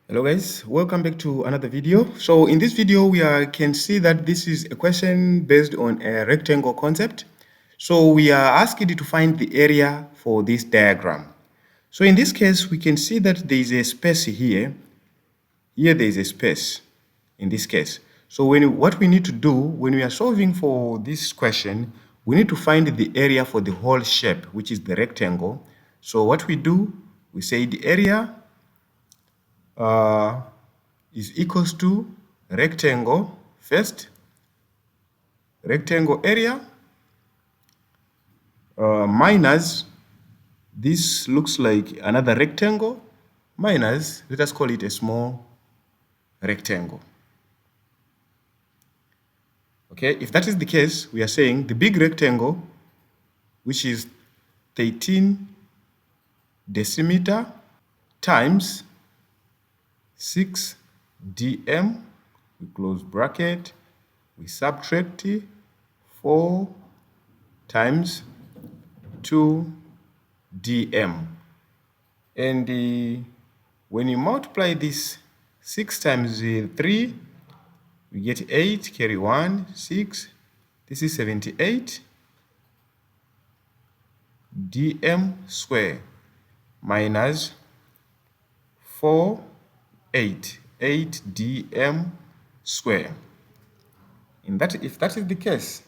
Hello guys, welcome back to another video. So in this video we can see that this is a question based on a rectangle concept. So we are asking you to find the area for this diagram. So in this case we can see that there is a space here. Here there is a space in this case. So what we need to do when we are solving for this question, we need to find the area for the whole shape, which is the rectangle. So what we do, we say the area is equals to rectangle first, rectangle area minus, this looks like another rectangle, minus, let us call it a small rectangle. Okay, if that is the case, we are saying the big rectangle, which is 13 decimeter times 6 dm, we close bracket, we subtract 4 times 2 dm, and when you multiply this 6 times 3, we get 8, carry 1, 6, this is 78 dm square minus 4, 8 dm square. And that, if that is the case,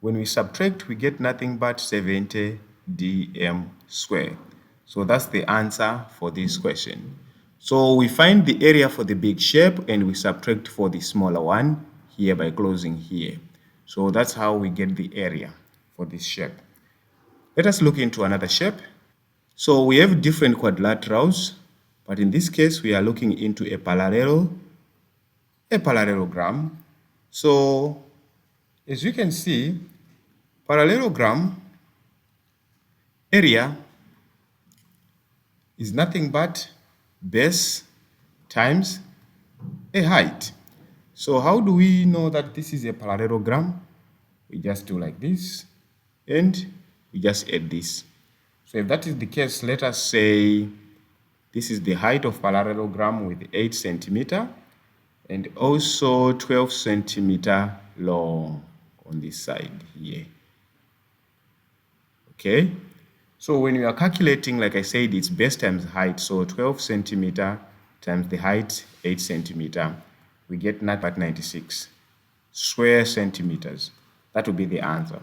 when we subtract, we get nothing but 70 dm square. So that's the answer for this question. So we find the area for the big shape and we subtract for the smaller one here by closing here. So that's how we get the area for this shape. Let us look into another shape. So we have different quadrilaterals, but in this case we are looking into a parallelogram. So as you can see, parallelogram area is nothing but base times a height. So how do we know that this is a parallelogram? We just do like this and we just add this. So if that is the case, let us say this is the height of parallelogram with 8 centimeter and also 12 centimeter long on this side here. Okay, so when you are calculating, like I said, it's base times height, so 12 centimeter times the height 8 centimeter, we get nothing but 96 square centimeters. That will be the answer.